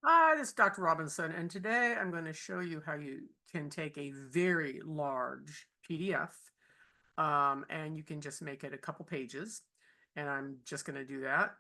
Hi, this is Dr. Robinson, and today I'm going to show you how you can take a very large PDF and you can just make it a couple pages. And I'm just going to do that.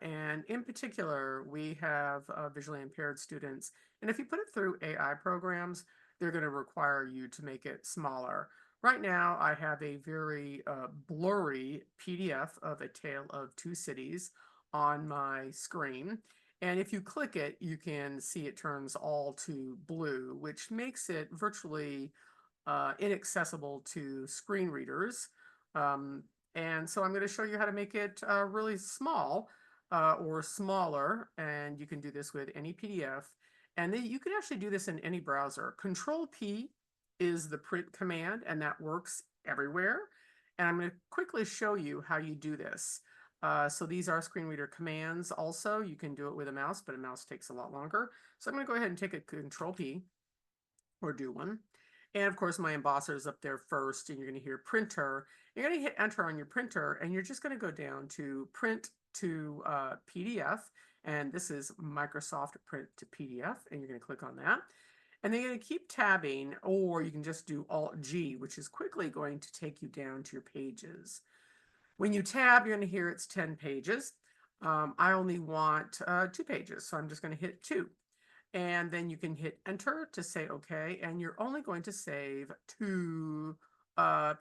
And in particular, we have visually impaired students. And if you put it through AI programs, they're going to require you to make it smaller. Right now, I have a very blurry PDF of A Tale of Two Cities on my screen. And if you click it, you can see it turns all to blue, which makes it virtually inaccessible to screen readers. Um, and so I'm going to show you how to make it really small or smaller. And you can do this with any PDF. And then you can actually do this in any browser. Control P is the print command, and that works everywhere. And I'm going to quickly show you how you do this. So these are screen reader commands also. You can do it with a mouse, but a mouse takes a lot longer. So I'm going to go ahead and take a Control P or do one. And of course, my embosser is up there first, and you're going to hear printer. You're going to hit enter on your printer, and you're just going to go down to print to PDF. And this is Microsoft Print to PDF, and you're going to click on that. And then you're going to keep tabbing, or you can just do Alt G, which is quickly going to take you down to your pages. When you tab, you're going to hear it's 10 pages. I only want 2 pages, so I'm just going to hit 2. And then you can hit enter to say okay, and you're only going to save 2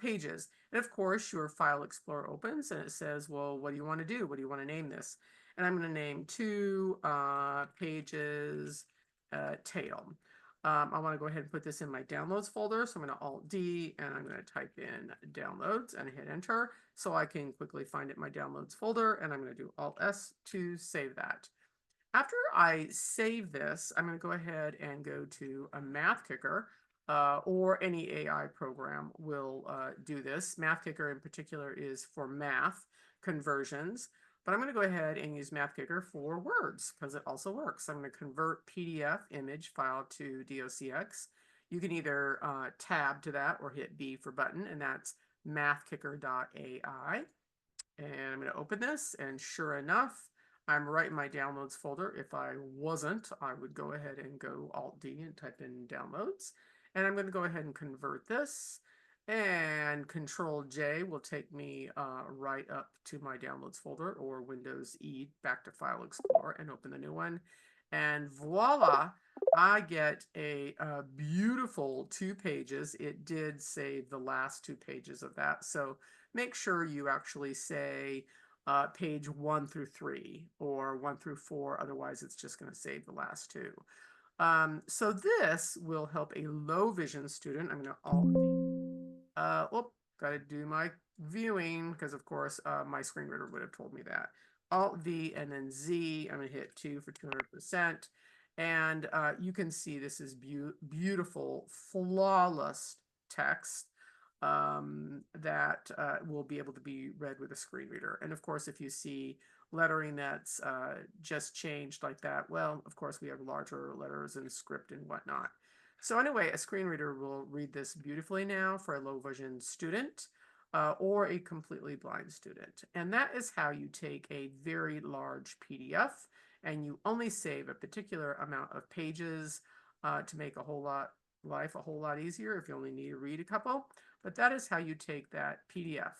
pages. And of course, your File Explorer opens and it says, well, what do you want to do? What do you want to name this? And I'm going to name 2 pages tail. I want to go ahead and put this in my downloads folder. So I'm going to Alt D and I'm going to type in downloads and hit enter so I can quickly find it in my downloads folder. And I'm going to do Alt S to save that. After I save this, I'm going to go ahead and go to a Math Kicker, or any AI program will do this. Math Kicker in particular is for math conversions, but I'm going to go ahead and use Math Kicker for words because it also works. I'm going to convert PDF image file to docx. You can either tab to that or hit B for button, and that's mathkicker.ai. And I'm going to open this, and sure enough, I'm right in my downloads folder. If I wasn't, I would go ahead and go Alt D and type in downloads. And I'm going to go ahead and convert this. And Control J will take me right up to my downloads folder, or Windows E back to File Explorer and open the new one. And voila, I get a beautiful 2 pages. It did save the last 2 pages of that. So make sure you actually say page 1 through 3 or 1 through 4. Otherwise, it's just going to save the last 2. So this will help a low vision student. I'm going to Alt V. Got to do my viewing because, of course, my screen reader would have told me that. Alt V and then Z. I'm going to hit 2 for 200%. And you can see this is beautiful, flawless text that will be able to be read with a screen reader. And of course, if you see lettering that's just changed like that, well, of course, we have larger letters and script and whatnot. So anyway, a screen reader will read this beautifully now for a low vision student or a completely blind student. And that is how you take a very large PDF and you only save a particular amount of pages to make life a whole lot easier if you only need to read a couple. But that is how you take that PDF,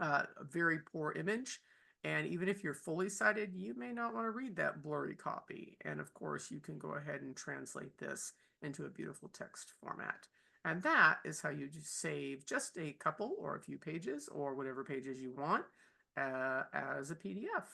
a very poor image. And even if you're fully sighted, you may not want to read that blurry copy. And of course, you can go ahead and translate this into a beautiful text format. And that is how you just save just a couple or a few pages or whatever pages you want as a PDF.